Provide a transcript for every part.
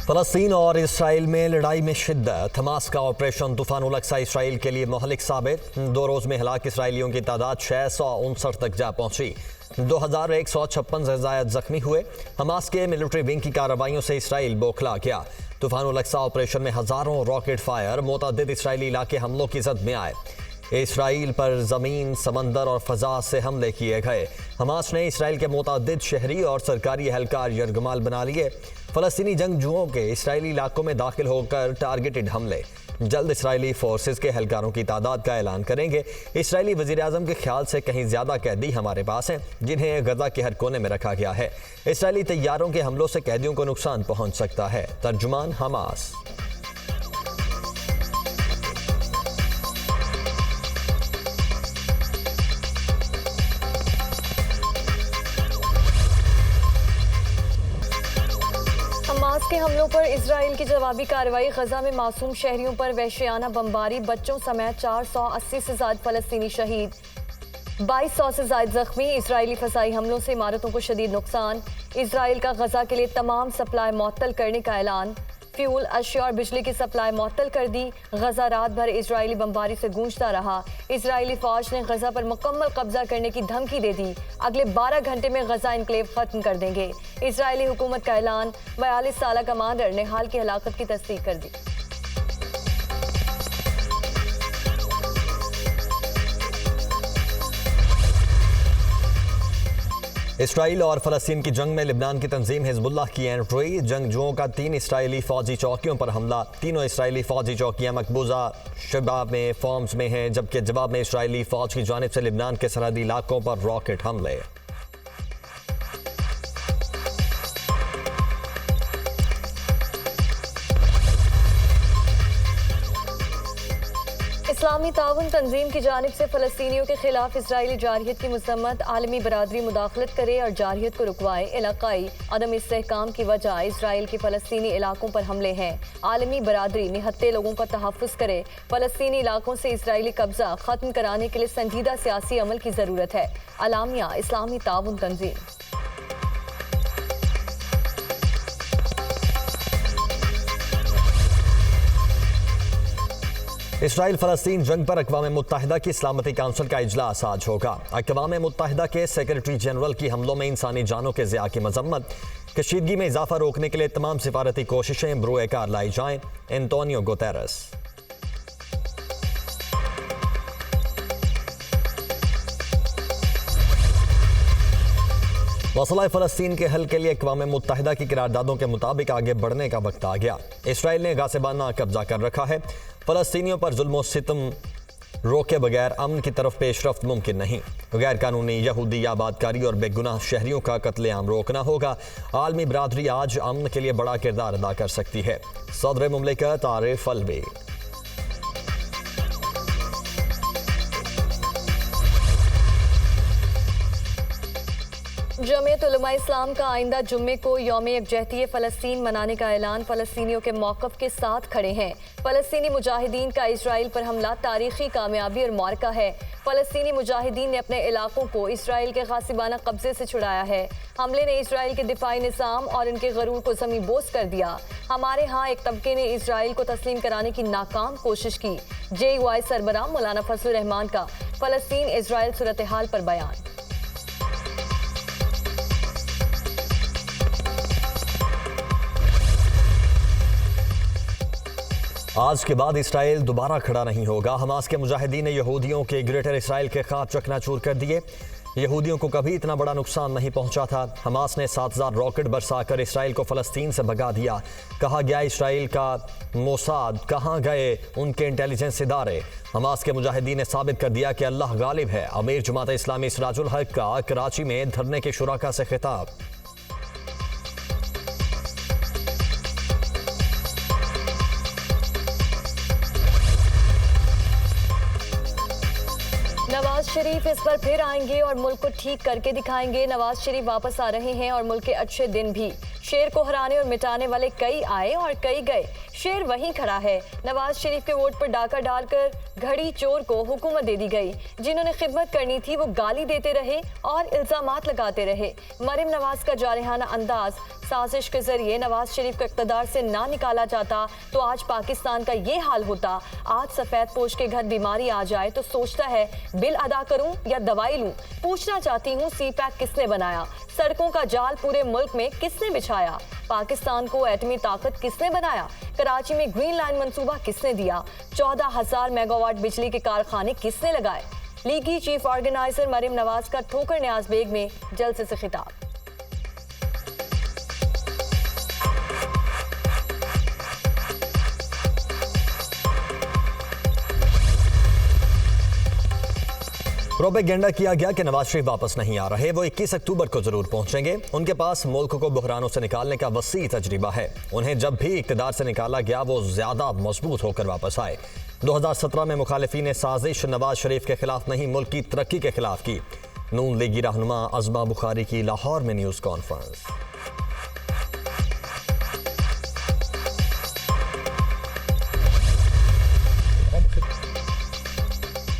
फलस्तीन और इसराइल में लड़ाई में शिद्दत। हमास का ऑपरेशन तूफान अल-अक्सा इसराइल के लिए मुहलिक साबित। 2 रोज में हलाक इसराइलियों की तादाद 659 तक जा पहुंची। 2156 से ज्यादा जख्मी हुए। हमास के मिलिट्री विंग की कार्रवाइयों से इसराइल बौखला गया। तूफान अल-अक्सा ऑपरेशन में हजारों रॉकेट फायर मुतअद्दिद इसराइली इलाके हमलों की जद में आए। इसराइल पर जमीन, समंदर और फजा से हमले किए गए। हमास ने इसराइल के मुतअद्दिद शहरी और सरकारी एहलकार यरगमाल बना लिए। फलस्तीनी जंगजुओं के इसराइली इलाकों में दाखिल होकर टारगेटेड हमले। जल्द इसराइली फोर्सेस के एहलकारों की तादाद का ऐलान करेंगे। इसराइली वज़ीर-ए-आज़म के ख्याल से कहीं ज्यादा कैदी हमारे पास हैं, जिन्हें गजा के हर कोने में रखा गया है। इसराइली तैयारों के हमलों से कैदियों को नुकसान पहुंच सकता है। तर्जुमान हमास। हमास के हमलों पर इसराइल की जवाबी कार्रवाई। गजा में मासूम शहरियों पर वहशियाना बमबारी। बच्चों समेत 480 से ज्यादा फलस्तीनी शहीद, 2200 से ज्यादा जख्मी। इसराइली फसाई हमलों से इमारतों को शदीद नुकसान। इसराइल का गजा के लिए तमाम सप्लाई मुअत्तल करने का ऐलान। फ्यूल, अशिया और बिजली की सप्लाई मुअत्तल कर दी। गजा रात भर इसराइली बमबारी से गूंजता रहा। इसराइली फौज ने गजा पर मुकम्मल कब्जा करने की धमकी दे दी। अगले 12 घंटे में गजा इनक्लेव खत्म कर देंगे। इसराइली हुकूमत का ऐलान। 42 साल कमांडर ने हाल की हलाकत की तस्दीक कर दी। इसराइल और फलस्तीन की जंग में लिबनान की तंजीम हिजबुल्लाह की एंट्री। जंगजुओं का 3 इसराइली फौजी चौकियों पर हमला। तीनों इसराइली फौजी चौकियां मकबूजा शबाब में फॉर्म्स में हैं, जबकि जवाब में इसराइली फौज की जानिब से लिबनान के सरहदी इलाकों पर रॉकेट हमले। इस्लामी ताउन तंजीम की जानिब से फलस्तीनियों के खिलाफ इसराइली जारहियत की मजम्मत। आलमी बरादरी मुदाखलत करे और जारहियत को रुकवाए। इलाकाई अदम इस्तेहकाम की वजह इसराइल के फलस्तीनी इलाकों पर हमले हैं। आलमी बरादरी निहत्ते लोगों का तहफ़्फ़ुज़ करे। फलस्तीनी इलाकों से इसराइली कब्जा खत्म कराने के लिए संजीदा सियासी अमल की ज़रूरत है। अलामिया इस्लामी ताउन तंजीम। इसराइल फलस्तीन जंग पर अक़वाम मुत्तहिदा की सलामती काउंसिल का इजलास आज होगा। अक़वाम मुत्तहिदा के सेक्रेटरी जनरल की हमलों में इंसानी जानों के ज़िया की मजम्मत। कशीदगी में इजाफा रोकने के लिए तमाम सिफारती कोशिशें बरूए कार लाई जाएं। Antonio Guterres. मसला फ़लस्तीन के हल के लिए अक़वाम मुत्तहिदा की करारदादों के मुताबिक आगे बढ़ने का वक्त आ गया। इसराइल ने गासिबाना कब्जा कर रखा है। फ़लस्तीनियों पर जुल्म और सितम रोके बगैर अमन की तरफ पेशरफ्त मुमकिन नहीं। गैर कानूनी यहूदी आबादकारी और बेगुनाह शहरियों का कत्लेआम रोकना होगा। आलमी बरादरी आज अमन के लिए बड़ा किरदार अदा कर सकती है। सदर मुमलिकत आरिफ अलवी। जमीयत उलमा इस्लाम का आइंदा जुम्मे को यौम यकजहती फ़लस्तीन मनाने का ऐलान। फ़लस्तीनियों के मौक़िफ़ के साथ खड़े हैं। फ़लस्तीनी मुजाहिदीन का इसराइल पर हमला तारीखी कामयाबी और मार्का है। फ़लस्तीनी मुजाहिदीन ने अपने इलाकों को इसराइल के गासिबाना कब्जे से छुड़ाया है। हमले ने इसराइल के दिफाई निज़ाम और उनके गरूर को ज़मीन बोस कर दिया। हमारे यहाँ एक तबके ने इसराइल को तस्लीम कराने की नाकाम कोशिश की। JUI सरबराह मौलाना फजलुर रहमान का फ़लस्तीन इसराइल सूरत हाल पर बयान। आज के बाद इसराइल दोबारा खड़ा नहीं होगा। हमास के मुजाहिदीन ने यहूदियों के ग्रेटर इसराइल के ख्वाब चकनाचूर कर दिए। यहूदियों को कभी इतना बड़ा नुकसान नहीं पहुंचा था। हमास ने 7000 रॉकेट बरसाकर इसराइल को फ़लस्तीन से भगा दिया। कहा गया इसराइल का मोसाद, कहाँ गए उनके इंटेलिजेंस इदारे। हमास के मुजाहिदीन ने साबित कर दिया कि अल्लाह गालिब है। अमीर जमात इस्लामी सिराजुल हक का कराची में धरने के शुराका से खिताब। नवाज शरीफ इस बार फिर आएंगे और मुल्क को ठीक करके दिखाएंगे। नवाज शरीफ वापस आ रहे हैं और मुल्क के अच्छे दिन भी। शेर को हराने और मिटाने वाले कई आए और कई गए, शेर वहीं खड़ा है। नवाज शरीफ के वोट पर डाका डालकर घड़ी चोर को हुकूमत दे दी गई। जिन्होंने खिदमत करनी थी वो गाली देते रहे और इल्जामात लगाते रहे। मरियम नवाज का जारहाना अंदाज, साजिश के जरिए नवाज शरीफ को इक़्तिदार से ना निकाला जाता तो आज पाकिस्तान का ये हाल होता। आज सफेद पोश के घर बीमारी आ जाए तो सोचता है बिल अदा करूं या दवाई लूं। पूछना चाहती हूं सी पैक किसने बनाया, सड़कों का जाल पूरे मुल्क में किसने बिछाया, पाकिस्तान को एटमी ताकत किसने बनाया, कराची में ग्रीन लाइन मंसूबा किसने दिया, 14,000 मेगावाट बिजली के कारखाने किसने लगाए। लीगी चीफ ऑर्गेनाइजर मरियम नवाज का ठोकर न्याज बेग में जलसे से खिताब। प्रोपेगेंडा किया गया कि नवाज शरीफ वापस नहीं आ रहे, वो 21 अक्टूबर को जरूर पहुंचेंगे। उनके पास मुल्क को बहरानों से निकालने का वसी तजर्बा है। उन्हें जब भी इक़्तिदार से निकाला गया वो ज्यादा मजबूत होकर वापस आए। 2017 में मुखालिफिन ने साजिश नवाज शरीफ के खिलाफ नहीं मुल्क की तरक्की के खिलाफ की। नून लीगी रहनुमा अज़मा बुखारी की लाहौर में न्यूज़ कॉन्फ्रेंस।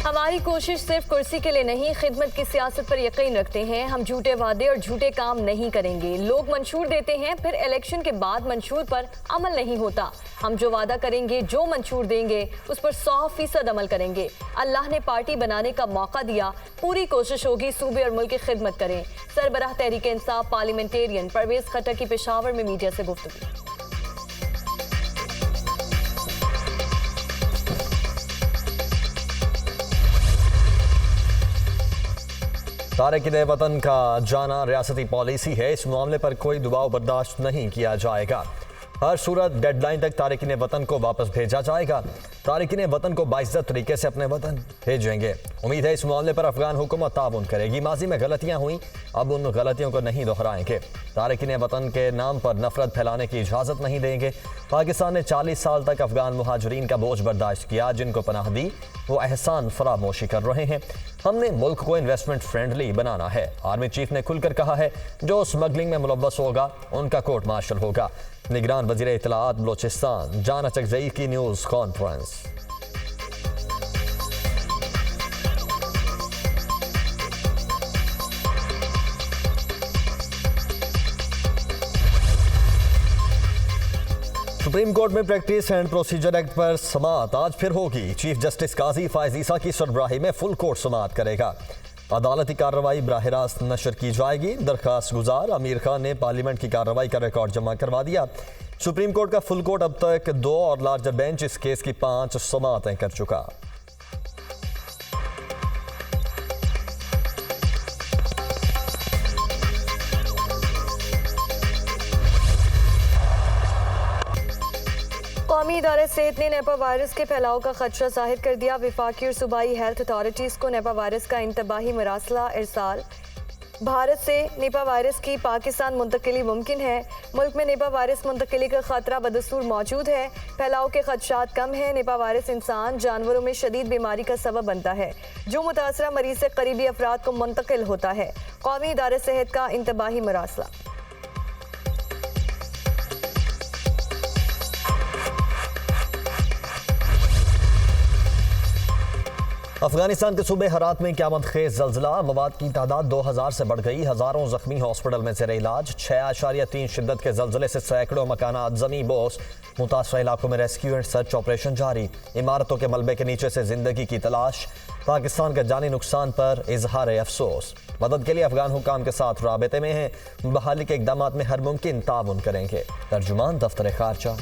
हमारी कोशिश सिर्फ कुर्सी के लिए नहीं, खिदमत की सियासत पर यकीन रखते हैं। हम झूठे वादे और झूठे काम नहीं करेंगे। लोग मंशूर देते हैं, फिर इलेक्शन के बाद मंशूर पर अमल नहीं होता। हम जो वादा करेंगे, जो मंशूर देंगे, उस पर 100% अमल करेंगे। अल्लाह ने पार्टी बनाने का मौका दिया, पूरी कोशिश होगी सूबे और मुल्क की खिदमत करें। सरबराह तहरीक इंसाफ पार्लियामेंटेरियन परवेज खट्टर की पेशावर में मीडिया से गुफ्तगू। तारिकीन वतन का जाना रियासती पॉलिसी है। इस मामले पर कोई दबाव बर्दाश्त नहीं किया जाएगा। हर सूरत डेडलाइन तक तारिकीन वतन को वापस भेजा जाएगा। तारिकीन वतन को बाइज्जत तरीके से अपने वतन भेजेंगे। उम्मीद है इस मामले पर अफगान हुकूमत ताउन करेगी। माजी में गलतियां हुई, अब उन गलतियों को नहीं दोहराएंगे। तारिकीन वतन के नाम पर नफरत फैलाने की इजाज़त नहीं देंगे। पाकिस्तान ने 40 साल तक अफगान मुहाजिरीन का बोझ बर्दाश्त किया। जिनको पनाह दी वो एहसान फरामोशी कर रहे हैं। हमने मुल्क को इन्वेस्टमेंट फ्रेंडली बनाना है। आर्मी चीफ ने खुलकर कहा है जो स्मगलिंग में मुलव्वस होगा उनका कोर्ट मार्शल होगा। निगरान वजीर इत्तलाआत बलोचिस्तान जान अचकजई की न्यूज़ कॉन्फ्रेंस। सुप्रीम कोर्ट में प्रैक्टिस एंड प्रोसीजर एक्ट पर समाअत आज फिर होगी। चीफ जस्टिस काजी फायज ईसा की सरबराही में फुल कोर्ट समाअत करेगा। अदालती कार्रवाई बराह रास्त नशर की जाएगी। दरखास्त गुजार आमिर खान ने पार्लियामेंट की कार्रवाई का रिकॉर्ड जमा करवा दिया। सुप्रीम कोर्ट का फुल कोर्ट अब तक 2 और लार्जर बेंच इस केस की 5 समाअतें कर चुका। कौमी इदारे सेहत ने नेपा वायरस के फैलाव का खदशा जाहिर कर दिया। वफाकी और सूबाई हेल्थ अथॉरिटीज़ को नेपा वायरस का इंतबाही मरासला इरसाल। भारत से निपा वायरस की पाकिस्तान मुंतकिली मुमकिन है। मुल्क में निपा वायरस मुंतकिली का खतरा बदस्तूर मौजूद है। फैलाव के खदशात कम है। निपा वायरस इंसान जानवरों में शदीद बीमारी का सबब बनता है जो मुतासरा मरीज से करीबी अफराद को मुंतकिल होता है। कौमी इदारे सेहत का इंतबाही मरासला। अफगानिस्तान के सूबे हरात में क़यामत खेज ज़ल्ज़ला। मवाद की तादाद 2000 से बढ़ गई। हज़ारों जख्मी हॉस्पिटल में ज़ेर इलाज। 6.3 शिद्दत के ज़ल्ज़ले से सैकड़ों मकानात ज़मी बोस। मुतासरा इलाकों में रेस्क्यू एंड सर्च ऑपरेशन जारी। इमारतों के मलबे के नीचे से जिंदगी की तलाश। पाकिस्तान का जानी नुकसान पर इजहार अफसोस। मदद के लिए अफगान हुकाम के साथ राबते में हैं। बहाली के इक़दामात में हर मुमकिन ताउन करेंगे। तर्जुमान दफ्तर खारजा।